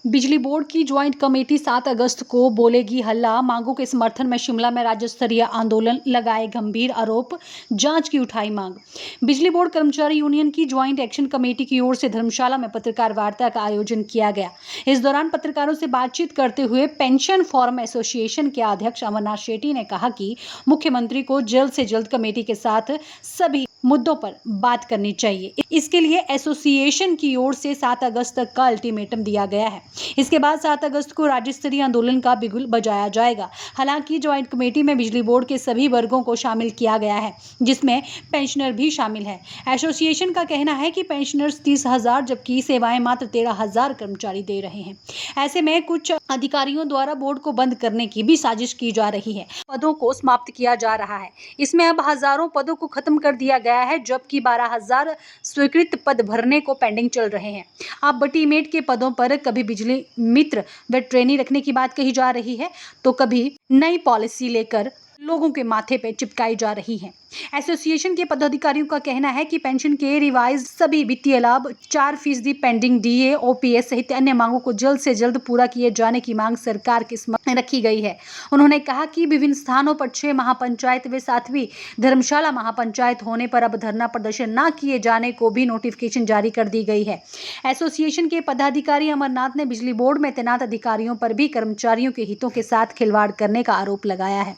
बिजली बोर्ड की joint committee 7 अगस्त को बोलेगी हल्ला, मांगों के समर्थन में शिमला में राज्य स्तरीय आंदोलन, लगाए गंभीर आरोप, जांच की उठाई मांग। बिजली बोर्ड कर्मचारी यूनियन की ज्वाइंट एक्शन कमेटी की ओर से धर्मशाला में पत्रकार वार्ता का आयोजन किया गया। इस दौरान पत्रकारों से बातचीत करते हुए पेंशन फॉर्म एसोसिएशन के अध्यक्ष अमरनाथ शेट्टी ने कहा कि मुख्यमंत्री को जल्द से जल्द कमेटी के साथ सभी मुद्दों पर बात करनी चाहिए। इसके लिए एसोसिएशन की ओर से 7 अगस्त तक का अल्टीमेटम दिया गया है। इसके बाद 7 अगस्त को राज्य स्तरीय आंदोलन का बिगुल बजाया जाएगा। हालांकि ज्वाइंट कमेटी में बिजली बोर्ड के सभी वर्गों को शामिल किया गया है, जिसमें पेंशनर भी शामिल है। एसोसिएशन का कहना है कि पेंशनर्स 30,000 जबकि सेवाएं मात्र 13,000 कर्मचारी दे रहे हैं। ऐसे में कुछ अधिकारियों द्वारा बोर्ड को बंद करने की भी साजिश की जा रही है। पदों को समाप्त किया जा रहा है। इसमें अब हजारों पदों को खत्म कर दिया गया है, जबकि 12,000 स्वीकृत पद भरने को पेंडिंग चल रहे हैं। अब टीमेट के पदों पर कभी बिजली मित्र व ट्रेनी रखने की बात कही जा रही है, तो कभी नई पॉलिसी लेकर लोगों के माथे पे चिपकाई जा रही है। एसोसिएशन के पदाधिकारियों का कहना है कि पेंशन के रिवाइज सभी वित्तीय लाभ, 4% पेंडिंग डीए, ओपीएस सहित अन्य मांगों को जल्द से जल्द पूरा किए जाने की मांग सरकार के समक्ष रखी गई है। उन्होंने कहा कि विभिन्न स्थानों पर 6 महापंचायत व 7वीं धर्मशाला महापंचायत होने पर अब धरना प्रदर्शन न किए जाने को भी नोटिफिकेशन जारी कर दी गई है। एसोसिएशन के पदाधिकारी अमरनाथ ने बिजली बोर्ड में तैनात अधिकारियों पर भी कर्मचारियों के हितों के साथ खिलवाड़ करने का आरोप लगाया है,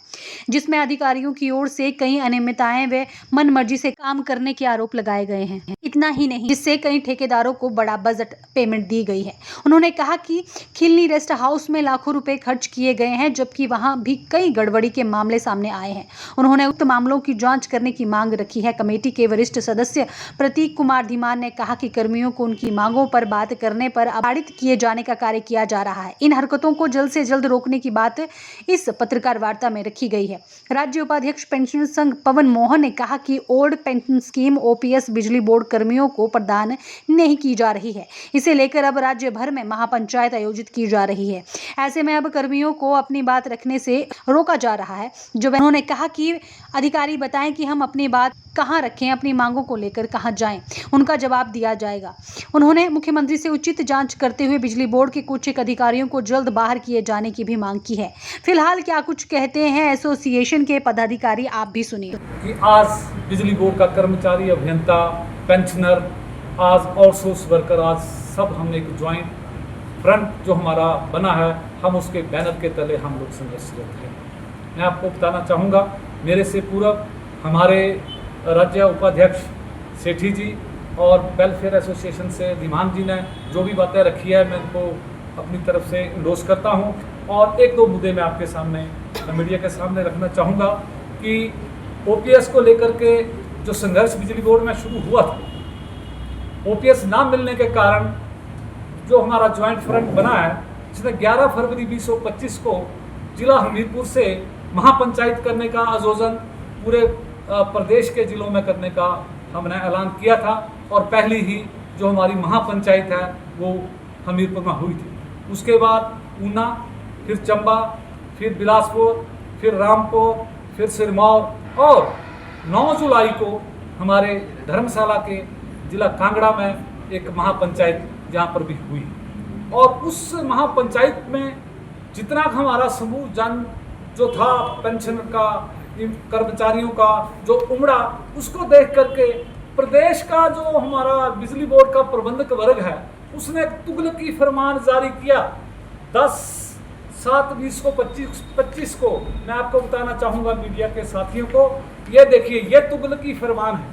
जिसमें अधिकारियों की ओर से कई अनियमितताएं व मनमर्जी से काम करने के आरोप लगाए गए हैं। इतना ही नहीं, जिससे कई ठेकेदारों को बड़ा बजट पेमेंट दी गई है। उन्होंने कहा कि खिलनी रेस्ट हाउस में लाखों रुपए खर्च किए गए हैं, जबकि वहां भी कई गड़बड़ी के मामले सामने आए हैं। उन्होंने उक्त मामलों की जांच करने की मांग रखी है। कमेटी के वरिष्ठ सदस्य प्रतीक कुमार धीमान ने कहा कि कर्मियों को उनकी मांगों पर बात करने पर अबाधित किए जाने का कार्य किया जा रहा है। इन हरकतों को जल्द से जल्द रोकने की बात इस पत्रकार वार्ता में रखी गई है। राज्य उपाध्यक्ष पेंशन संघ पवन मोहन ने कहा कि ओल्ड पेंशन स्कीम ओपीएस बिजली बोर्ड कर्मियों को प्रदान नहीं की जा रही है। इसे लेकर अब राज्य भर में महापंचायत आयोजित की जा रही है। ऐसे में अब कर्मियों को अपनी बात रखने से रोका जा रहा है। जो उन्होंने कहा कि अधिकारी बताएं कि हम अपनी बात कहां रखें, अपनी मांगों को लेकर कहां जाएं, उनका जवाब दिया जाएगा। उन्होंने मुख्यमंत्री से उचित जांच करते हुए बिजली बोर्ड के कुछ एक अधिकारियों को जल्द बाहर किए जाने की भी मांग की है। फिलहाल क्या कुछ कहते हैं एसोसिएशन के पदाधिकारी, आप भी सुनिए। कि आज बिजली बोर्ड का कर्मचारी, अभियंता, पेंशनर, आज आउटसोर्स वर्कर, आज सब हम एक ज्वाइंट फ्रंट जो हमारा बना है, हम उसके बैनर के तले हम लोग संघर्षरत हैं। मैं आपको बताना चाहूँगा, मेरे से पूर्व हमारे राज्य उपाध्यक्ष सेठी जी और वेलफेयर एसोसिएशन से धीमान जी ने जो भी बातें रखी है, मैं उनको अपनी तरफ से इंडोर्स करता हूँ। और एक दो मुद्दे मैं आपके सामने, मीडिया के सामने रखना चाहूँगा कि ओपीएस को लेकर के जो संघर्ष बिजली बोर्ड में शुरू हुआ था, ओपीएस ना मिलने के कारण जो हमारा ज्वाइंट फ्रंट बना है, जिसने 11 फरवरी 2025 को जिला हमीरपुर से महापंचायत करने का आयोजन पूरे प्रदेश के जिलों में करने का हमने ऐलान किया था। और पहली ही जो हमारी महापंचायत है वो हमीरपुर में हुई थी। उसके बाद ऊना, फिर चंबा, फिर बिलासपुर, फिर रामपुर, फिर सिरमौर और 9 जुलाई को हमारे धर्मशाला के जिला कांगड़ा में एक महापंचायत जहाँ पर भी हुई। और उस महापंचायत में जितना हमारा समूह जन जो था, पेंशन का, कर्मचारियों का जो उमड़ा, उसको देख करके प्रदेश का जो हमारा बिजली बोर्ड का प्रबंधक वर्ग है, उसने तुगलकी फरमान जारी किया 10/7/2025 को। मैं आपको बताना चाहूँगा मीडिया के साथियों को, ये देखिए, ये तुगलकी फरमान है।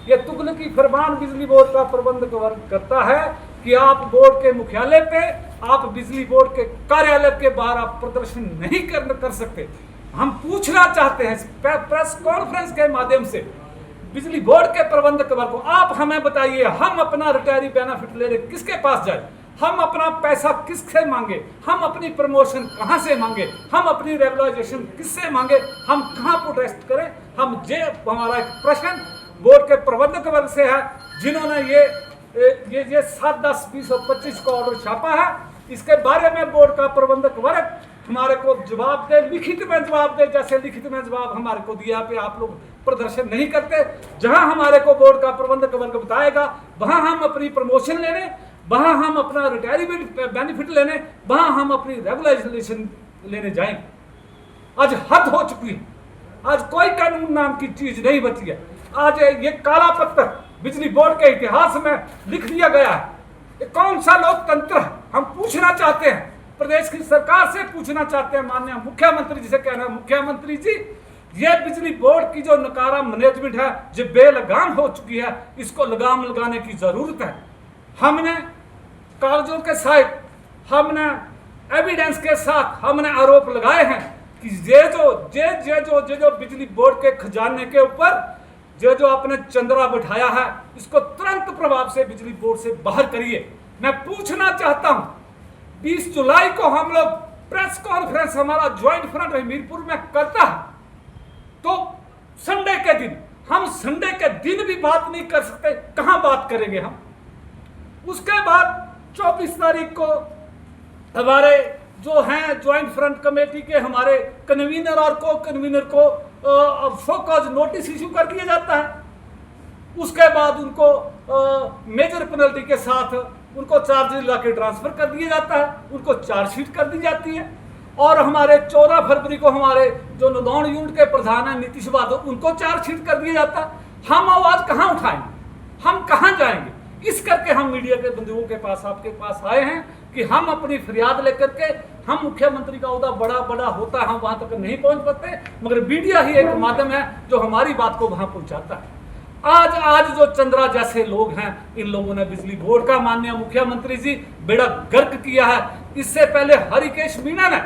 ये तुगलकी फरमान बिजली बोर्ड का प्रबंधक वर्ग करता है कि आप बोर्ड के मुख्यालय पे, आप बिजली बोर्ड के कार्यालय के बाहर आप प्रदर्शन नहीं कर सकते। हम पूछना चाहते हैं प्रेस कॉन्फ्रेंस के माध्यम से बिजली बोर्ड के प्रबंधक वर्ग को, आप हमें बताइए, हम अपना रिटायरी बेनिफिट ले रहे किसके पास जाए, हम अपना पैसा किससे मांगे, हम अपनी प्रमोशन कहां से मांगे, हम अपनी रेगुलाइजेशन किससे मांगे, हम कहां प्रोटेस्ट करें। हम ये हमारा एक प्रश्न बोर्ड के प्रबंधक वर्ग से है, जिन्होंने ये 7/10/2025 को ऑर्डर छापा है। इसके बारे में बोर्ड का प्रबंधक वर्ग हमारे को जवाब दे, लिखित में जवाब दे। जैसे लिखित में जवाब हमारे को दिया पे आप लोग प्रदर्शन नहीं करते, जहां हमारे को बोर्ड का प्रबंधक वर्ग बताएगा वहां हम अपनी प्रमोशन ले लें, वहां हम अपना रिटायरमेंट बेनिफिट लेने, वहां हम अपनी रेगुलेशन लेने जाएंगे। आज हद हो चुकी है, आज कोई कानून नाम की चीज नहीं बची है। आज ये काला पत्थर बिजली बोर्ड के इतिहास में लिख दिया गया है। ये कौन सा लोकतंत्र है? हम पूछना चाहते हैं, प्रदेश की सरकार से पूछना चाहते हैं, माननीय मुख्यमंत्री जी से कहना है, मुख्यमंत्री जी ये बिजली बोर्ड की जो नकारा मैनेजमेंट है जो बेलगाम हो चुकी है, इसको लगाम लगाने की जरूरत है। हमने कागजों के साथ, हमने एविडेंस के साथ हमने आरोप लगाए हैं कि ये जो बिजली बोर्ड के खजाने के ऊपर जो आपने चंद्रा बिठाया है, इसको तुरंत प्रभाव से बिजली बोर्ड से बाहर करिए। मैं पूछना चाहता हूं, 20 जुलाई को हम लोग प्रेस कॉन्फ्रेंस हमारा ज्वाइंट फ्रंट हमीरपुर में करता है, तो संडे के दिन हम संडे के दिन भी बात नहीं कर सकते, कहां बात करेंगे हम? उसके बाद 24 तारीख को हमारे जो हैं ज्वाइंट फ्रंट कमेटी के हमारे कन्वीनर और को कन्वीनर को फोकस नोटिस इशू कर दिया जाता है। उसके बाद उनको मेजर पेनल्टी के साथ उनको चार्जेस ला के ट्रांसफर कर दिया जाता है, उनको चार्जशीट कर दी जाती है। और हमारे 14 फरवरी को हमारे जो नदौन यूनिट के प्रधान हैं नीतीश यादव, उनको चार्जशीट कर दिया जाता है। हम आवाज कहां उठाएंगे, हम कहां जाएंगे? इस करके हम मीडिया के बंधुओं के पास, आपके पास आए हैं कि हम अपनी फरियाद लेकर के, हम मुख्यमंत्री का ओहदा बड़ा बड़ा होता है, हम वहां तक नहीं पहुंच पाते, मगर मीडिया ही एक माध्यम है जो हमारी बात को वहां पहुंचाता है। आज जो चंद्रा जैसे लोग हैं, इन लोगों ने बिजली बोर्ड का, माननीय मुख्यमंत्री जी, बेड़ा गर्क किया है। इससे पहले हरिकेश मीणा ने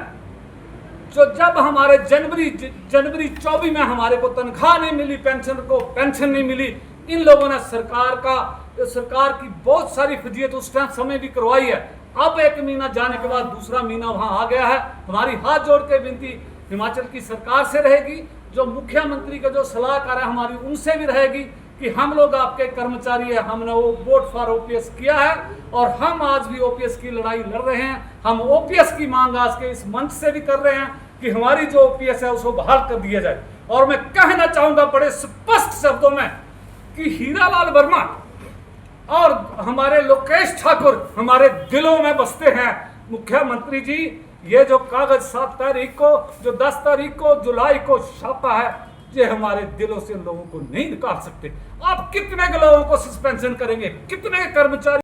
जो जब हमारे जनवरी 24 में हमारे को तनख्वाह नहीं मिली, पेंशन को पेंशन नहीं मिली, इन लोगों ने सरकार की बहुत सारी फजीयत उस टाइम समय भी करवाई है। अब एक महीना जाने के बाद दूसरा महीना वहां आ गया है। हमारी हाथ जोड़ के विनती हिमाचल की सरकार से रहेगी, जो मुख्यमंत्री का जो सलाहकार है हमारी उनसे भी रहेगी कि हम लोग आपके कर्मचारी हैं, हमने वो वोट फॉर ओपीएस किया है और हम आज भी ओपीएस की लड़ाई लड़ रहे हैं। हम ओपीएस की मांग आज के इस मंच से भी कर रहे हैं कि हमारी जो ओपीएस है उसको बहाल कर दिया जाए। और मैं कहना चाहूंगा बड़े स्पष्ट शब्दों में कि हीरालाल वर्मा और हमारे लोकेश ठाकुर हमारे दिलों में बसते हैं। मुख्यमंत्री जी, ये जो कागज 7 तारीख को, जो 10 तारीख को जुलाई को छापा है, ये हमारे दिलों से लोगों को नहीं निकाल सकते। आप कितने लोगों को सस्पेंशन करेंगे, कितने कर्मचारी